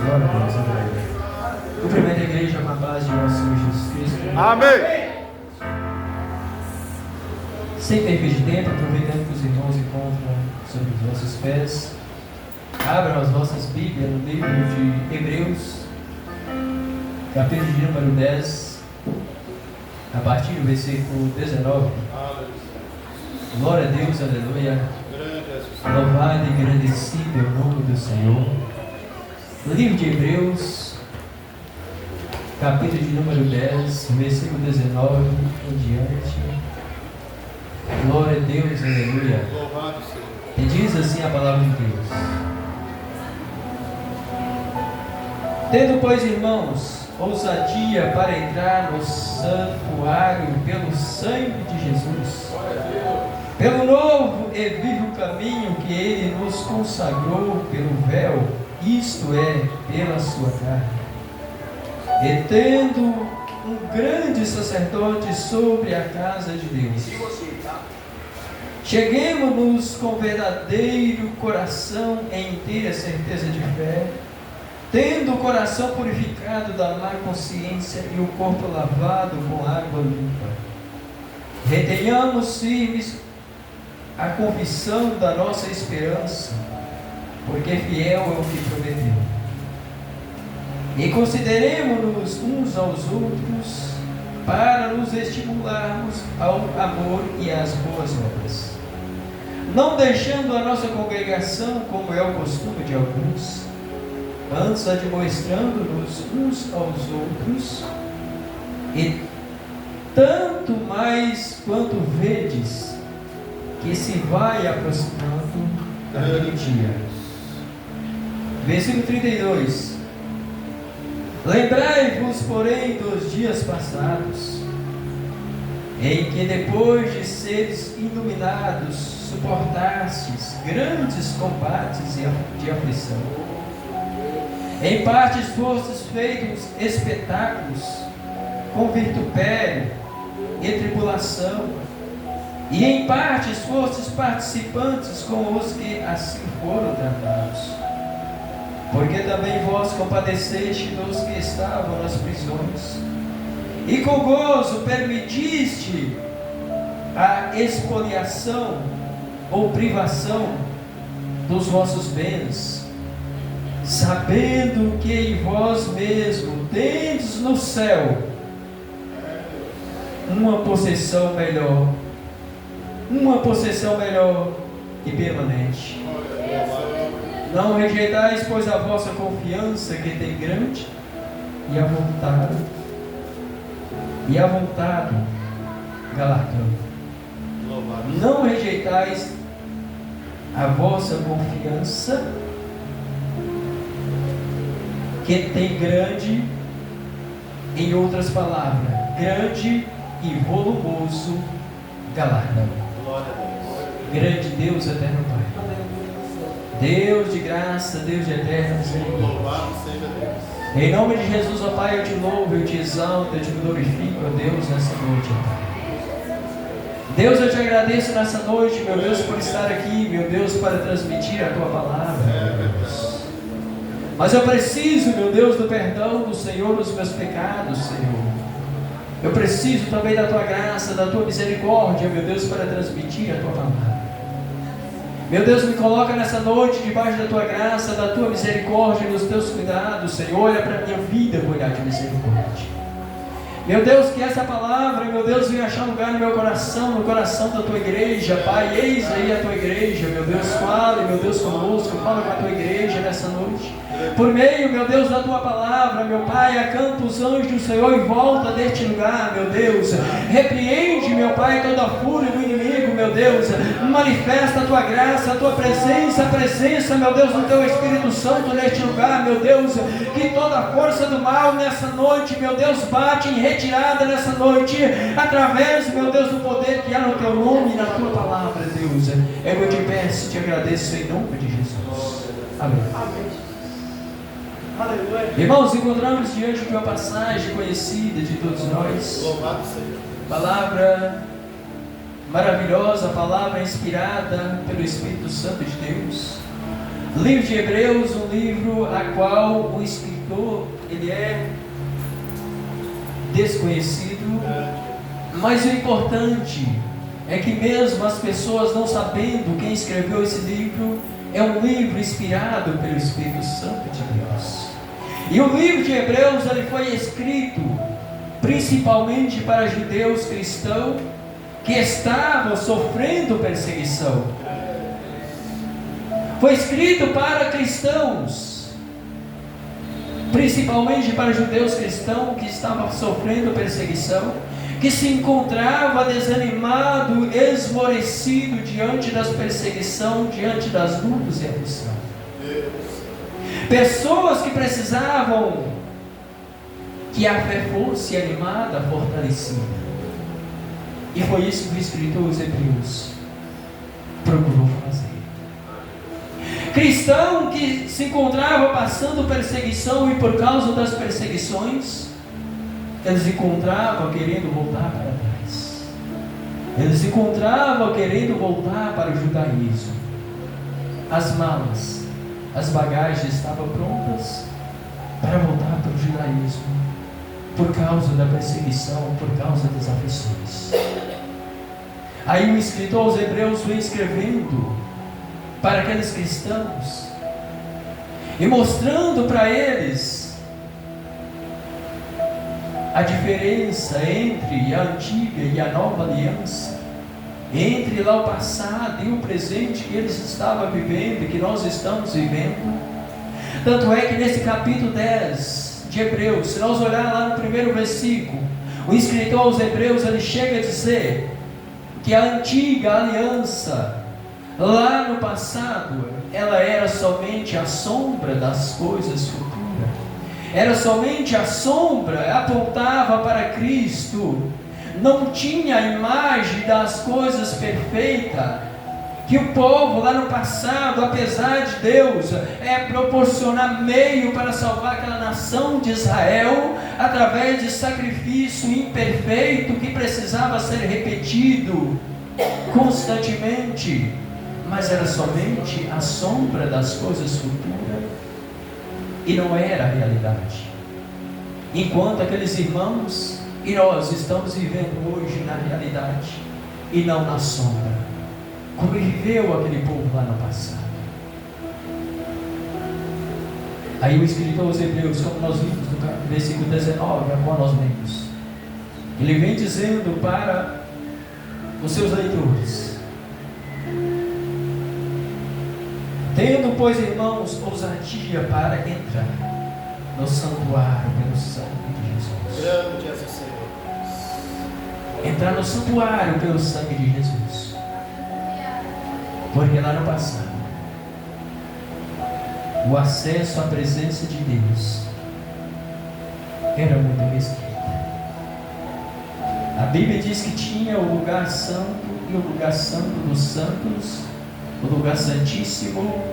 Glória a Deus, amém. Cumprimento a igreja com a paz de nosso Senhor Jesus Cristo. Amém. Sem perder de tempo, aproveitando que os irmãos encontram sobre os nossos pés, abram as vossas Bíblias no livro de Hebreus, capítulo de número 10, a partir do versículo 19. Glória a Deus, aleluia. Louvado e engrandecido é o nome do Senhor. No livro de Hebreus, capítulo de número 10, versículo 19 em diante. Glória a Deus, aleluia. E diz assim a palavra de Deus: tendo, pois, irmãos, ousadia para entrar no santuário pelo sangue de Jesus, pelo novo e vivo caminho que Ele nos consagrou pelo véu, isto é, pela sua carne, e tendo um grande sacerdote sobre a casa de Deus, cheguemos-nos com verdadeiro coração em inteira certeza de fé, tendo o coração purificado da má consciência e o corpo lavado com água limpa. Retenhamos firmes a confissão da nossa esperança, porque fiel é o que prometeu. E consideremos-nos uns aos outros para nos estimularmos ao amor e às boas obras, não deixando a nossa congregação, como é o costume de alguns, antes admoestando-nos uns aos outros, e tanto mais quanto vedes que se vai aproximando aquele dia. Versículo 32. Lembrai-vos, porém, dos dias passados, em que depois de seres iluminados, suportastes grandes combates de aflição. Em partes fostes feitos espetáculos, com vitupério e tribulação, e em partes fostes participantes com os que assim foram tratados. Porque também vós compadeceste dos que estavam nas prisões, e com gozo permitiste a expoliação ou privação dos vossos bens, sabendo que em vós mesmo tendes no céu uma possessão melhor e permanente. Não rejeitais, pois, a vossa confiança, que tem grande, e a vontade galardão. Não rejeitais a vossa confiança, que tem grande, em outras palavras, grande e volumoso galardão. Grande Deus, eterno Pai, Deus de graça, Deus de eterna misericórdia. Louvado seja Deus. Em nome de Jesus, ó Pai, eu te louvo, eu te exalto, eu te glorifico, ó Deus, nessa noite, ó Pai. Deus, eu te agradeço nessa noite, meu Deus, por estar aqui, meu Deus, para transmitir a Tua palavra, meu Deus. Mas eu preciso, meu Deus, do perdão do Senhor dos meus pecados, Senhor. Eu preciso também da Tua graça, da Tua misericórdia, meu Deus, para transmitir a Tua palavra. Meu Deus, me coloca nessa noite debaixo da Tua graça, da Tua misericórdia e dos Teus cuidados, Senhor. Olha para a minha vida com olhar de misericórdia. Meu Deus, que essa palavra, meu Deus, venha achar lugar no meu coração, no coração da Tua igreja, Pai. Eis aí a Tua igreja, meu Deus, fale, meu Deus, conosco, fala com a Tua igreja nessa noite. Por meio, meu Deus, da Tua palavra, meu Pai, acampa os anjos do Senhor em volta deste lugar, meu Deus. Repreende, meu Pai, toda a fúria do inimigo, meu Deus. Manifesta a Tua graça, a Tua presença, meu Deus, do Teu Espírito Santo neste lugar, meu Deus. Que toda a força do mal nessa noite, meu Deus, bate em retirada nessa noite, através, meu Deus, do poder que há no Teu nome e na Tua palavra, Deus. Eu te peço, te agradeço em nome de Jesus. Amém. Irmãos, encontramos diante de uma passagem conhecida de todos nós. Louvado seja. Palavra maravilhosa, palavra inspirada pelo Espírito Santo de Deus. O livro de Hebreus, um livro a qual o escritor ele é desconhecido, mas o importante é que mesmo as pessoas não sabendo quem escreveu esse livro, é um livro inspirado pelo Espírito Santo de Deus. E o livro de Hebreus ele foi escrito principalmente para judeus cristãos que estavam sofrendo perseguição. Foi escrito para cristãos, principalmente para judeus cristãos que estavam sofrendo perseguição, que se encontrava desanimado, esmorecido diante das perseguições, diante das lutas e aflição. Pessoas que precisavam que a fé fosse animada, fortalecida. E foi isso que o escritor aos Hebreus procurou fazer. Cristão que se encontrava passando perseguição e por causa das perseguições, eles encontravam querendo voltar para trás. Eles encontravam querendo voltar para o judaísmo. As malas, as bagagens estavam prontas para voltar para o judaísmo, por causa da perseguição, por causa das aflições. Aí o escritor aos Hebreus vem escrevendo para aqueles cristãos e mostrando para eles a diferença entre a antiga e a nova aliança, entre lá o passado e o presente que eles estavam vivendo e que nós estamos vivendo. Tanto é que nesse capítulo 10 de Hebreus, se nós olharmos lá no primeiro versículo, o escritor aos Hebreus ele chega a dizer que a antiga aliança lá no passado ela era somente a sombra das coisas futuras. Era somente a sombra, apontava para Cristo, não tinha a imagem das coisas perfeitas, que o povo lá no passado, apesar de Deus proporcionar meio para salvar aquela nação de Israel, através de sacrifício imperfeito, que precisava ser repetido constantemente, mas era somente a sombra das coisas futuras, e não era a realidade. Enquanto aqueles irmãos e nós estamos vivendo hoje na realidade e não na sombra, como viveu aquele povo lá no passado. Aí o escritor aos Hebreus, como nós vimos no versículo 19, a qual nós lemos, ele vem dizendo para os seus leitores: tendo, pois, irmãos, ousadia para entrar no santuário pelo sangue de Jesus. Grande é o Senhor. Entrar no santuário pelo sangue de Jesus. Porque lá no passado, o acesso à presença de Deus era muito restrito. A Bíblia diz que tinha o lugar santo e o lugar santo dos santos, o lugar santíssimo,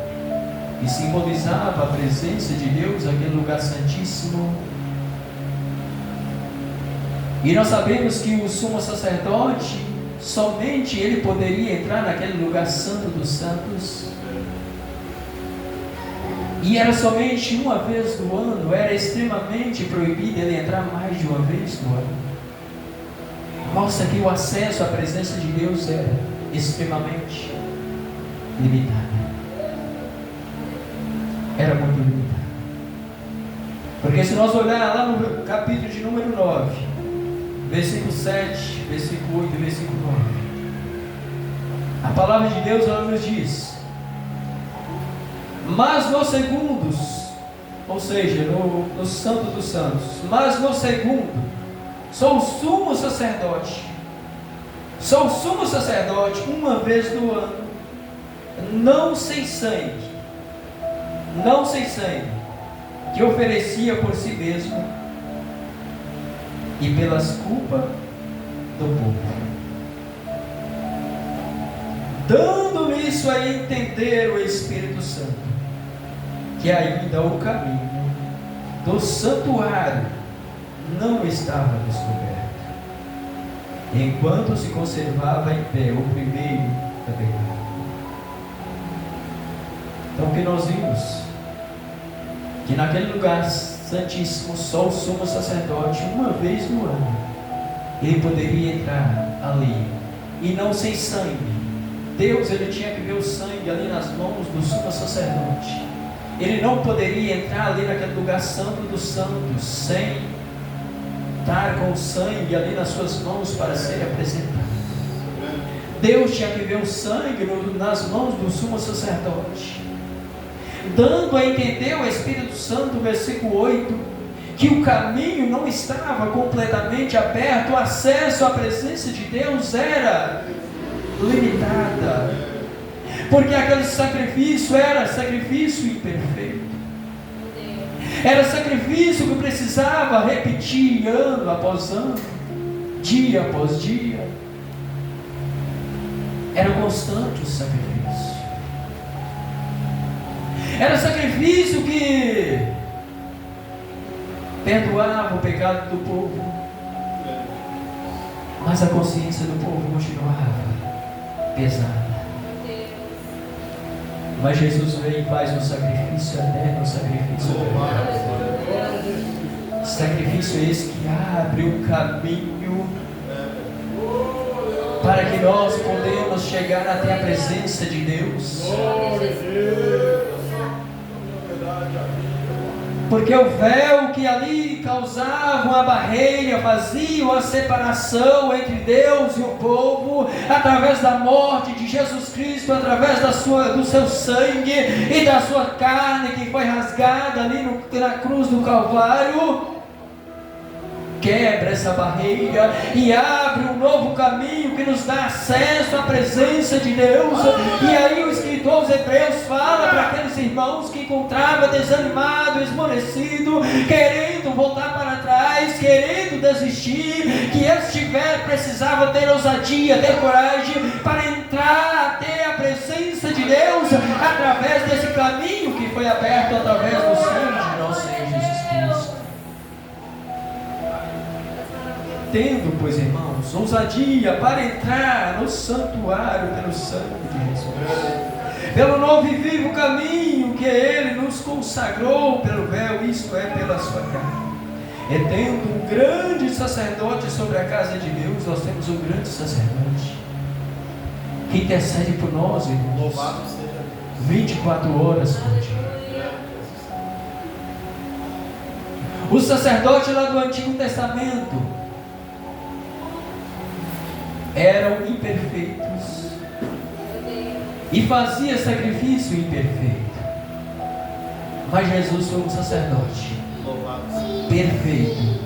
que simbolizava a presença de Deus, aquele lugar santíssimo. E nós sabemos que o sumo sacerdote, somente ele poderia entrar naquele lugar santo dos santos, e era somente uma vez do ano. Era extremamente proibido ele entrar mais de uma vez do ano. Mostra que o acesso à presença de Deus era extremamente limitado. Era muito limitado. Porque se nós olharmos lá no capítulo de número 9, versículo 7, versículo 8 e versículo 9, a palavra de Deus ela nos diz: mas nos segundos, ou seja, no Santo dos Santos, mas no segundo, sou o sumo sacerdote uma vez no ano, não sem sangue, que oferecia por si mesmo e pelas culpas do povo, dando isso a entender o Espírito Santo, que ainda o caminho do santuário não estava descoberto, enquanto se conservava em pé o primeiro tabernáculo. Então o que nós vimos? Que naquele lugar santíssimo, só o sumo sacerdote, uma vez no ano, ele poderia entrar ali, e não sem sangue. Deus, ele tinha que ver o sangue ali nas mãos do sumo sacerdote. Ele não poderia entrar ali naquele lugar santo dos santos sem estar com o sangue ali nas suas mãos para ser apresentado. Deus tinha que ver o sangue nas mãos do sumo sacerdote, dando a entender o Espírito Santo, versículo 8, que o caminho não estava completamente aberto, o acesso à presença de Deus era limitada, porque aquele sacrifício era sacrifício imperfeito, era sacrifício que precisava repetir ano após ano, dia após dia. Era constante o sacrifício, era sacrifício que perdoava o pecado do povo, mas a consciência do povo continuava pesada. Mas Jesus vem e faz um sacrifício eterno, um sacrifício eterno. Sacrifício esse que abre um caminho para que nós podemos chegar até a presença de Deus. Porque o véu que ali causava uma barreira, fazia uma separação entre Deus e o povo, através da morte de Jesus Cristo, através do seu sangue e da sua carne que foi rasgada ali na cruz do Calvário, quebra essa barreira e abre um novo caminho que nos dá acesso à presença de Deus. E aí o escritor aos Hebreus fala para aqueles irmãos que encontravam desanimado, esmorecido, querendo voltar para trás, querendo desistir, que eles precisavam ter ousadia, ter coragem para entrar até a presença de Deus através desse caminho que foi aberto através do sangue de nosso Senhor Jesus Cristo. Tendo, pois, irmãos, ousadia para entrar no santuário pelo sangue de Jesus, pelo novo e vivo caminho que Ele nos consagrou pelo véu, isto é, pela sua carne. E tendo um grande sacerdote sobre a casa de Deus, nós temos um grande sacerdote que intercede por nós, irmãos. Louvado seja 24 horas por dia. O sacerdote lá do Antigo Testamento eram imperfeitos e fazia sacrifício imperfeito, mas Jesus foi um sacerdote perfeito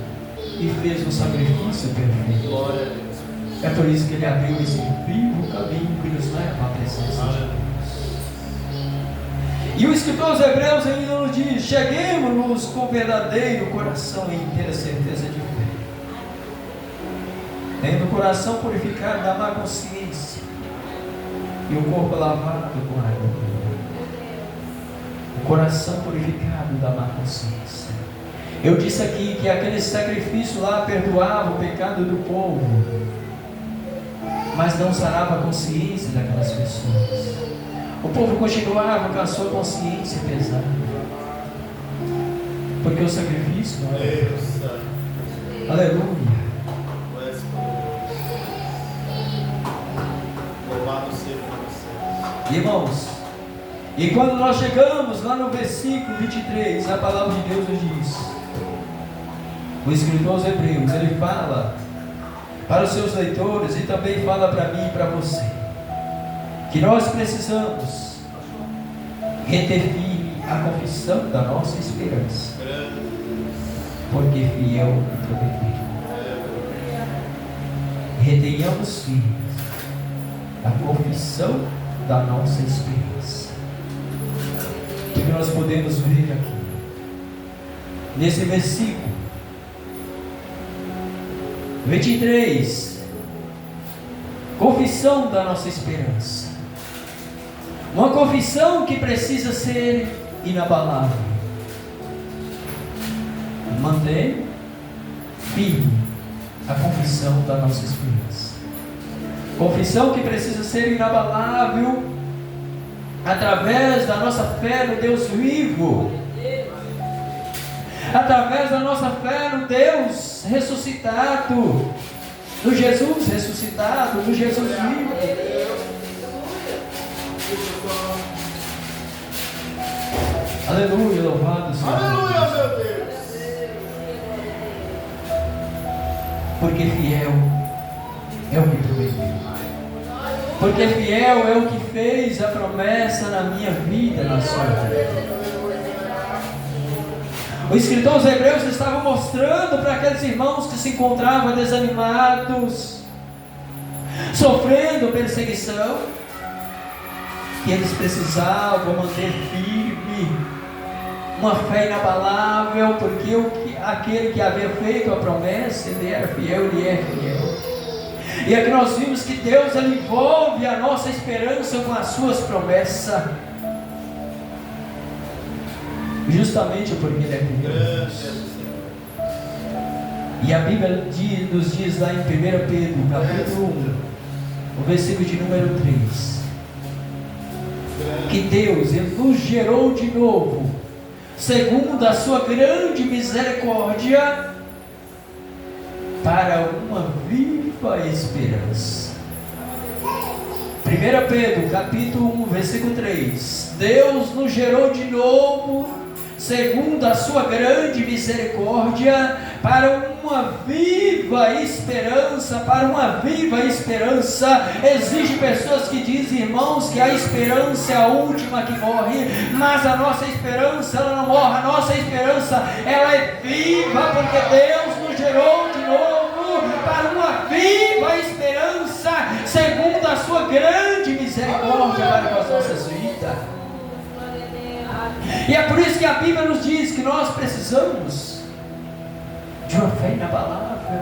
e fez um sacrifício perfeito. glória a Deus. É por isso que Ele abriu esse vivo caminho que nos leva à presença de Deus. E o escritor aos Hebreus ainda nos diz: cheguemos-nos com verdadeiro coração e inteira certeza de fé, tendo o coração purificado da má consciência e o corpo lavado com água pura. O coração purificado da má consciência. Eu disse aqui que aquele sacrifício lá perdoava o pecado do povo, mas não sarava a consciência daquelas pessoas. O povo continuava com a sua consciência pesada, porque o sacrifício não era. Aleluia. Louvado seja você. Irmãos, e quando nós chegamos lá no versículo 23, a palavra de Deus nos diz, o escritor aos Hebreus, ele fala para os seus leitores e também fala para mim e para você, que nós precisamos reter firme a confissão da nossa esperança, porque fiel e prometido. Retenhamos firme a confissão da nossa esperança. O que nós podemos ver aqui nesse versículo 23, confissão da nossa esperança, uma confissão que precisa ser inabalável. Manter firme a confissão da nossa esperança, confissão que precisa ser inabalável através da nossa fé no Deus vivo, através da nossa fé no Deus ressuscitado, no Jesus ressuscitado, no Jesus vivo. Aleluia, louvado seja Deus. Aleluia, meu Deus. Porque fiel é o que prometeu. Porque fiel é o que fez a promessa na minha vida, na sua vida. O escritor aos Hebreus estava mostrando para aqueles irmãos que se encontravam desanimados, sofrendo perseguição, que eles precisavam manter firme uma fé inabalável, porque aquele que havia feito a promessa, ele era fiel, ele é fiel. E aqui nós vimos que Deus ele envolve a nossa esperança com as suas promessas, justamente porque ele é fiel. E a Bíblia nos diz lá em 1 Pedro, capítulo 1, o versículo de número 3, que Deus ele nos gerou de novo, segundo a sua grande misericórdia, para uma viva esperança. 1 Pedro, capítulo 1, versículo 3. Deus nos gerou de novo, segundo a sua grande misericórdia, para uma viva esperança, para uma viva esperança. Existem pessoas que dizem, irmãos, que a esperança é a última que morre, mas a nossa esperança, ela não morre, a nossa esperança, ela é viva, porque Deus nos gerou de novo, para uma viva esperança, segundo a sua grande misericórdia para com as nossas vidas. E é por isso que a Bíblia nos diz que nós precisamos de uma fé inabalável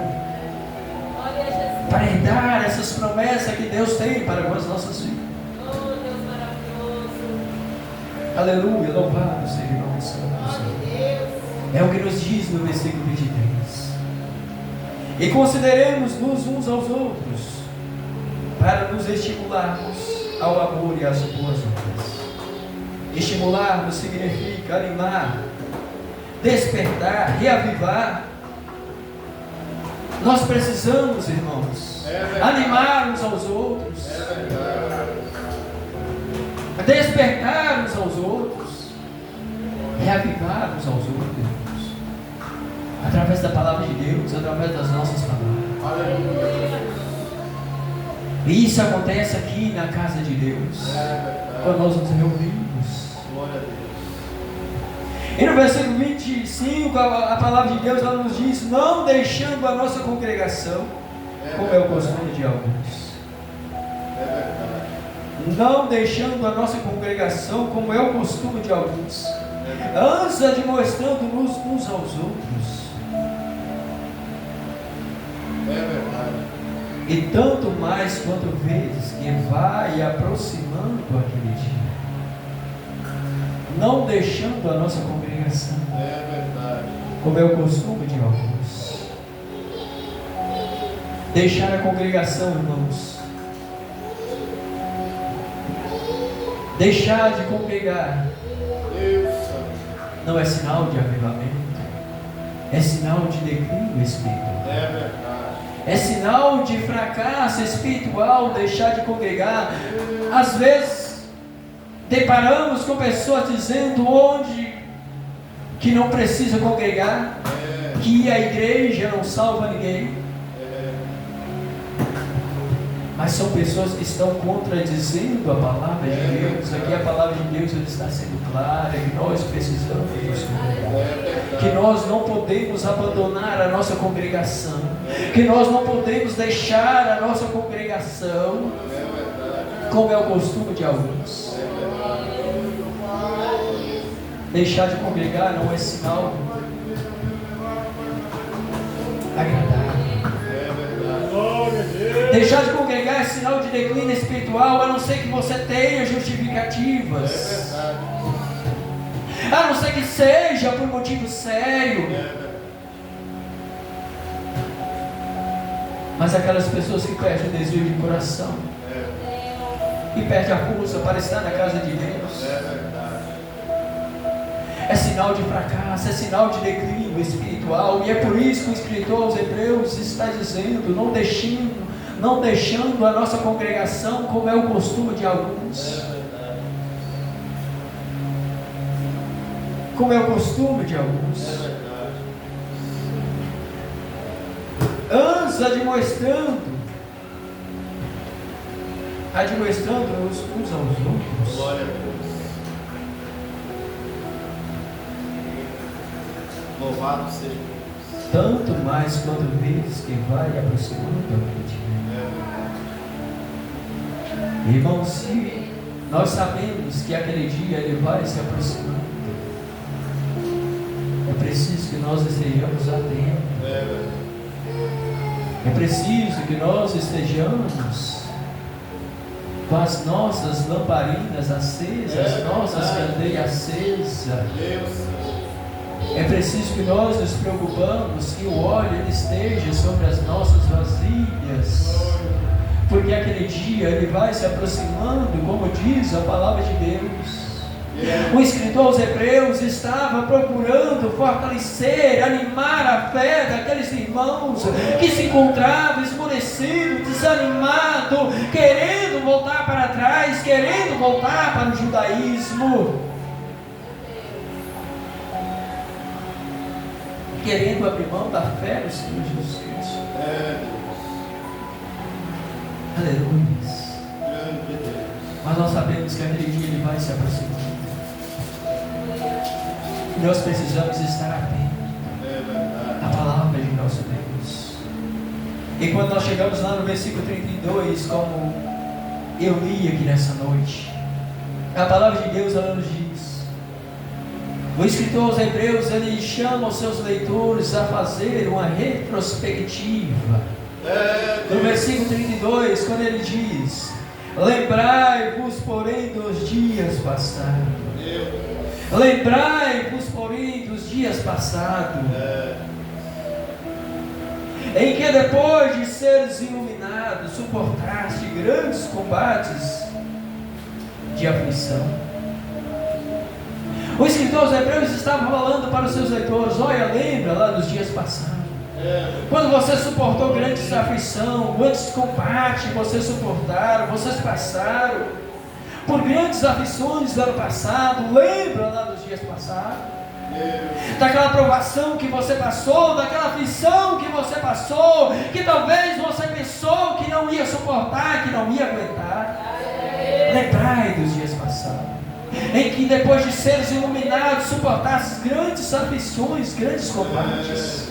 para herdar essas promessas que Deus tem para com as nossas vidas. Aleluia, louvado seja o nome do Senhor. É o que nos diz no versículo 23. E consideremos-nos uns aos outros para nos estimularmos ao amor e às boas obras. Estimular significa animar, despertar, reavivar. Nós precisamos, irmãos, animar uns aos outros, despertar uns aos outros, reavivar uns aos outros, irmãos, através da palavra de Deus, através das nossas palavras. E isso acontece aqui na casa de Deus, quando nós nos reunimos. E no versículo 25, a palavra de Deus ela nos diz: não deixando a nossa congregação, como é o costume de alguns. Não deixando a nossa congregação, como é o costume de alguns. Antes admoestando-nos uns aos outros. E tanto mais quanto vezes que vai aproximando aquele dia. Não deixando a nossa congregação, como é o costume de alguns. Deixar a congregação, irmãos, deixar de congregar não é sinal de avivamento, é sinal de declínio espiritual. É sinal de fracasso espiritual deixar de congregar. Às vezes deparamos com pessoas dizendo onde que não precisa congregar, que a igreja não salva ninguém. Mas são pessoas que estão contradizendo a palavra de Deus. Aqui a palavra de Deus está sendo clara, que nós precisamos nos congregar, que nós não podemos abandonar a nossa congregação, que nós não podemos deixar a nossa congregação, como é o costume de alguns. Deixar de congregar não é sinal agradável. Deixar de congregar é sinal de declínio espiritual, a não ser que você tenha justificativas, a não ser que seja por motivo sério. Mas aquelas pessoas que perdem o desejo de coração, e perde a força para estar na casa de Deus. É verdade. É sinal de fracasso, é sinal de declínio espiritual, e é por isso que o escritor aos Hebreus está dizendo, não deixando a nossa congregação, como é o costume de alguns. Como é o costume de alguns. É verdade. Antes admoestando uns aos outros. Glória a Deus. Louvado seja Deus. Tanto mais quando vês que vai aproximando a ti. Irmãos, se nós sabemos que aquele dia ele vai se aproximando, é preciso que nós estejamos atentos. É preciso que nós estejamos com as nossas lamparinas acesas, nossas candeias acesas. É preciso que nós nos preocupamos que o óleo ele esteja sobre as nossas vasilhas, porque aquele dia ele vai se aproximando, como diz a palavra de Deus. O escritor aos Hebreus estava procurando fortalecer, animar a fé daqueles irmãos que se encontravam esmorecidos, desanimados, querendo voltar para trás, querendo voltar para o judaísmo, querendo abrir mão da fé no Senhor Jesus Cristo. Aleluia. Mas nós sabemos que aquele dia ele vai se aproximar. E nós precisamos estar atentos à palavra de nosso Deus. E quando nós chegamos lá no versículo 32, como eu li aqui nessa noite, a palavra de Deus ela nos diz, o escritor aos Hebreus ele chama os seus leitores a fazer uma retrospectiva. No versículo 32, quando ele diz: lembrai-vos, porém, dos dias passados. Lembrai-vos, porém, dos dias passados, em que depois de seres iluminados, suportaste grandes combates de aflição. O escritor aos Hebreus estava falando para os seus leitores: olha, lembra lá dos dias passados. Quando você suportou grandes aflição, grandes combates, vocês suportaram, vocês passaram por grandes aflições do ano passado. Lembra lá dos dias passados, daquela provação que você passou, daquela aflição que você passou, que talvez você pensou que não ia suportar, que não ia aguentar. Lembrai dos dias passados, em que depois de seres iluminados, suportasse grandes aflições, grandes combates.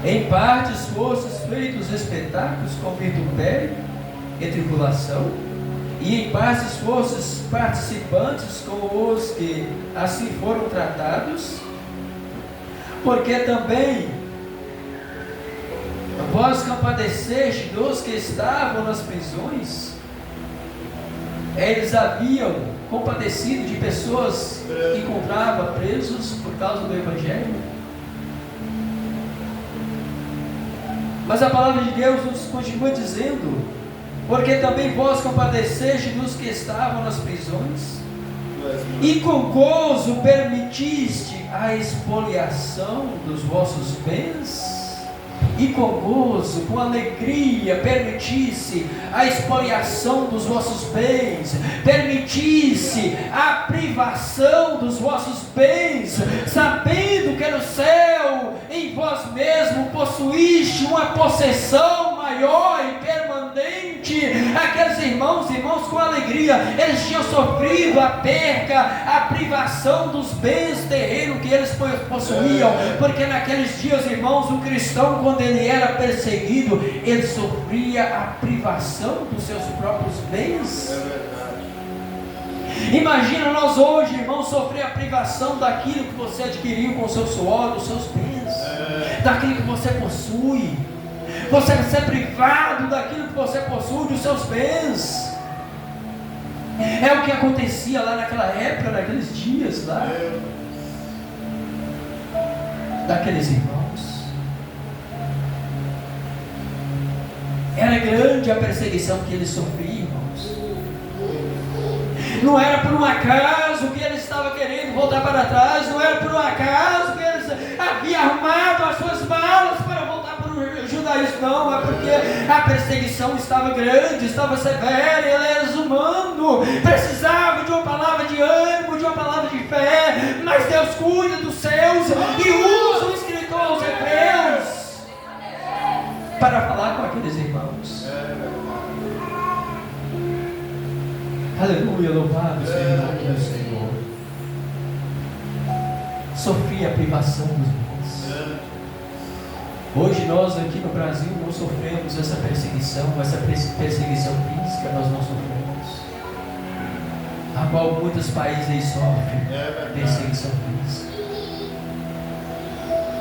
Em partes fostes feitos espetáculos com vitupério e tribulação, e em partes fostes participantes com os que assim foram tratados, porque também vós compadeceste dos que estavam nas prisões. Eles haviam compadecido de pessoas que encontravam presos por causa do Evangelho. Mas a palavra de Deus nos continua dizendo: porque também vós compadeceste dos que estavam nas prisões, e com gozo permitiste a expoliação dos vossos bens. E com gozo, com alegria, permitisse a expoliação dos vossos bens, permitisse a privação dos vossos bens, sabendo que no céu, em vós mesmo, possuíste uma possessão maior e permanente. Aqueles irmãos com alegria, eles tinham sofrido a perca, a privação dos bens terrenos que eles possuíam, porque naqueles dias, irmãos, o cristão, quando ele era perseguido, ele sofria a privação dos seus próprios bens. Imagina nós hoje, irmãos, sofrer a privação daquilo que você adquiriu com o seu suor, dos seus bens, daquilo que você possui. Você vai ser privado daquilo que você possui, dos seus bens. É o que acontecia lá naquela época, naqueles dias lá, daqueles irmãos. Era grande grande a perseguição que ele sofria, irmãos. Não era por um acaso que ele estava querendo voltar para trás, não era por um acaso que ele havia armado as suas malas para voltar para o judaísmo, não, é porque a perseguição estava grande, estava severa, ele era humano, precisava de uma palavra de ânimo, de uma palavra de fé, mas Deus cuida dos seus e usa o escritor aos Hebreus para falar com aqueles irmãos. Aleluia, louvado seja o nome do Senhor. Sofria a privação dos bens. Hoje nós aqui no Brasil não sofremos essa perseguição física, nós não sofremos. A qual muitos países sofrem perseguição física.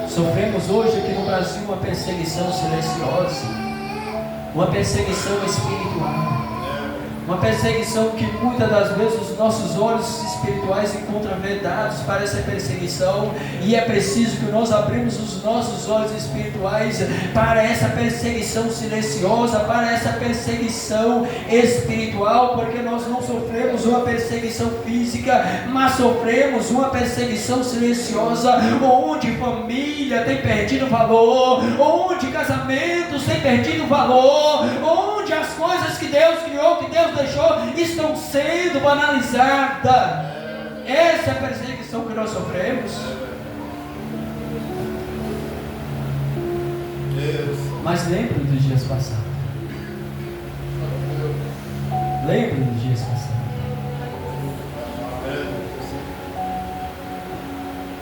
Sofremos hoje aqui no Brasil uma perseguição silenciosa, uma perseguição espiritual. Uma perseguição que muitas das vezes os nossos olhos espirituais encontram vedados para essa perseguição, e é preciso que nós abrimos os nossos olhos espirituais para essa perseguição silenciosa, para essa perseguição espiritual, porque nós não sofremos uma perseguição física, mas sofremos uma perseguição silenciosa, onde família tem perdido valor, onde casamentos têm perdido valor, onde as coisas que Deus criou, que Deus deixou, estão sendo banalizadas. Essa é a perseguição que nós sofremos. Mas lembre dos dias passados. Lembre dos dias passados.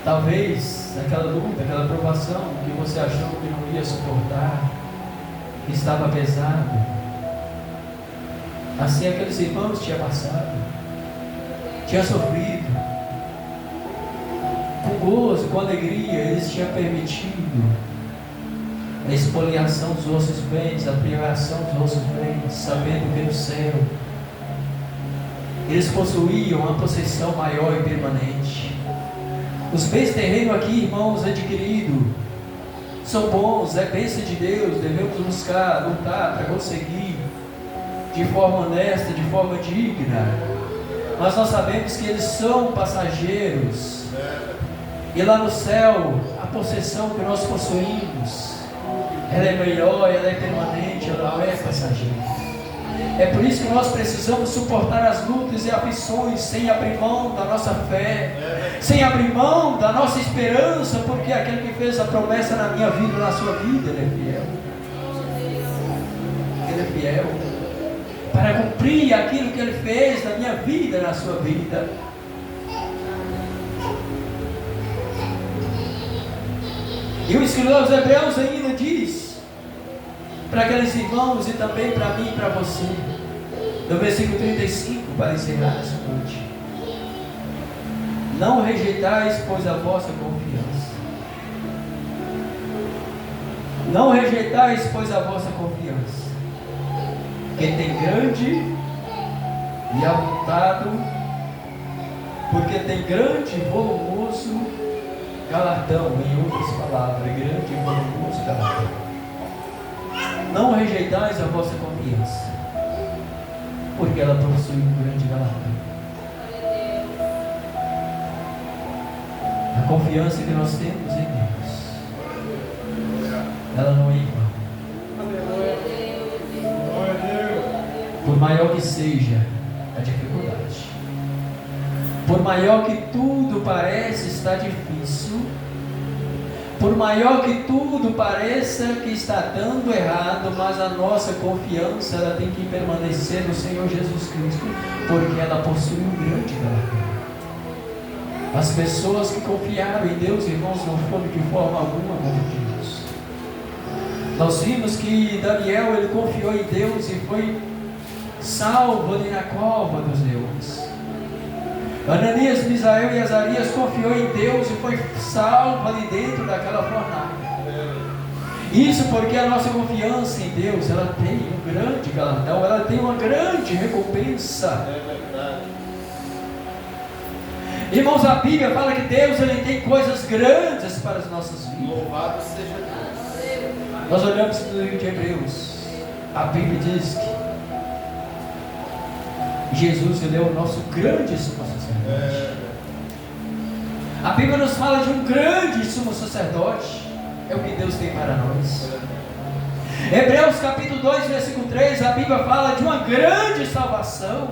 Talvez aquela luta, aquela provação que você achou que não ia suportar, que estava pesado. Assim aqueles irmãos tinham passado, tinham sofrido, com gozo, com alegria, eles tinham permitido a expoliação dos vossos bens, a privação dos vossos bens, sabendo que no céu eles possuíam uma possessão maior e permanente. Os bens terrenos aqui, irmãos, adquiridos, são bons, é bênção de Deus, devemos buscar, lutar para conseguir de forma honesta, de forma digna, mas nós sabemos que eles são passageiros, e lá no céu, a possessão que nós possuímos, ela é melhor, ela é permanente, ela não é passageira. É por isso que nós precisamos suportar as lutas e aflições, sem abrir mão da nossa fé, sem abrir mão da nossa esperança, porque aquele que fez a promessa na minha vida, na sua vida, Ele é fiel. Ele é fiel para cumprir aquilo que Ele fez na minha vida, na sua vida. E o escritor aos Hebreus ainda diz para aqueles irmãos e também para mim e para você, no versículo 35, para encerrar essa noite: não rejeitais, pois, a vossa confiança. Não rejeitais, pois, a vossa confiança, que tem grande e avultado, porque tem grande e volumoso galardão, em outras palavras, grande e volumoso galardão. Não rejeitais a vossa confiança, porque ela possui um grande galardão. A confiança que nós temos em Deus, ela não é igual. Por maior que seja a dificuldade, por maior que tudo parece estar difícil, por maior que tudo pareça que está dando errado, mas a nossa confiança ela tem que permanecer no Senhor Jesus Cristo, porque ela possui um grande galardão. As pessoas que confiaram em Deus, irmãos, não foram de forma alguma mordidos. Nós vimos que Daniel, ele confiou em Deus e foi salvo ali na cova dos leões. Ananias, Misael e Azarias confiou em Deus e foi salvo ali dentro daquela fornalha. Isso porque a nossa confiança em Deus, ela tem um grande galardão, ela tem uma grande recompensa. Irmãos, a Bíblia fala que Deus ele tem coisas grandes para as nossas vidas. Louvado seja Deus. Nós olhamos no livro de Hebreus, A Bíblia diz que Jesus, ele é o nosso grande sumo sacerdote. A Bíblia nos fala de um grande sumo sacerdote. É o que Deus tem para nós. Hebreus capítulo 2, versículo 3, a Bíblia fala de uma grande salvação.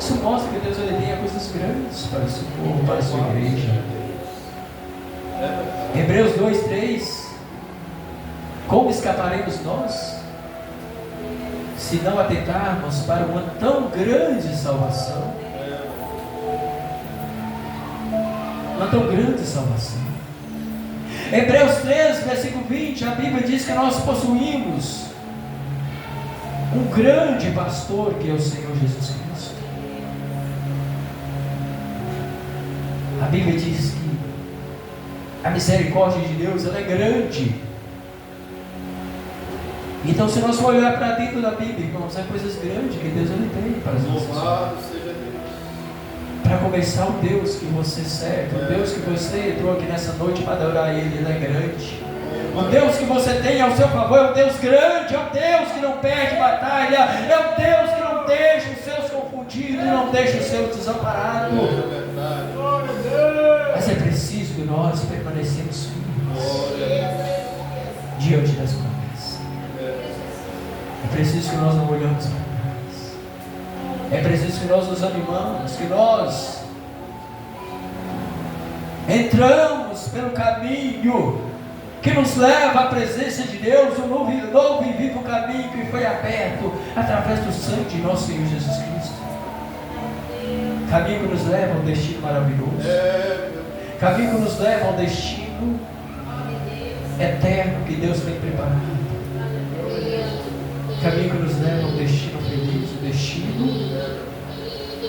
Isso mostra que Deus ele tem coisas grandes para o seu povo, para a sua igreja. Hebreus 2, 3. Como escaparemos nós, se não atentarmos para uma tão grande salvação? Uma tão grande salvação. Hebreus 3, versículo 20, a Bíblia diz que nós possuímos um grande pastor, que é o Senhor Jesus Cristo. A Bíblia diz que a misericórdia de Deus ela é grande. Então, se nós for olhar para dentro da Bíblia, vamos ver coisas grandes que Deus ele tem para as nossas vidas. Para começar, o Deus que você serve, o Deus que você entrou aqui nessa noite para adorar Ele, Ele é grande. O Deus que você tem ao seu favor é um Deus grande, é um Deus que não perde batalha, é um Deus que não deixa os seus confundidos, não deixa os seus desamparados. Mas é preciso que nós permanecemos firmes diante das promessas. É preciso que nós não olhamos para trás. É preciso que nós nos animamos, que nós entramos pelo caminho que nos leva à presença de Deus, um novo e vivo caminho que foi aberto através do sangue de nosso Senhor Jesus Cristo. Caminho que nos leva a um destino maravilhoso. Caminho que nos leva a um destino eterno que Deus tem preparado. Caminho que nos leva a um destino feliz, um destino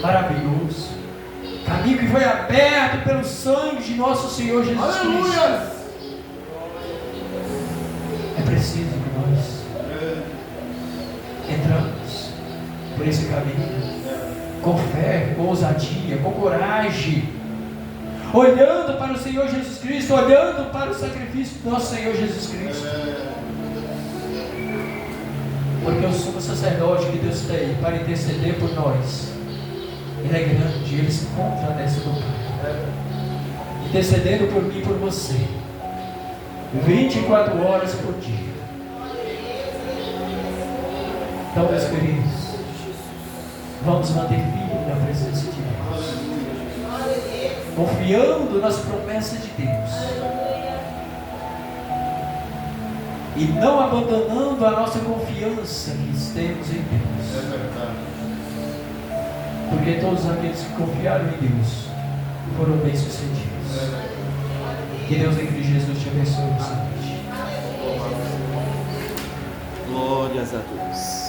maravilhoso. Caminho que foi aberto pelo sangue de nosso Senhor Jesus Cristo. É preciso que nós entramos por esse caminho com fé, com ousadia, com coragem, olhando para o Senhor Jesus Cristo, olhando para o sacrifício do nosso Senhor Jesus Cristo. Porque o sumo sacerdote que Deus tem para interceder por nós, Ele é grande, Ele se encontra nessa do Pai, intercedendo por mim e por você, 24 horas por dia. Então, meus queridos, vamos manter firme na presença de Deus, confiando nas promessas de Deus, e não abandonando a nossa confiança que temos em Deus. Porque todos aqueles que confiaram em Deus foram bem-sucedidos. Que Deus em Cristo Jesus te abençoe. Glórias a Deus.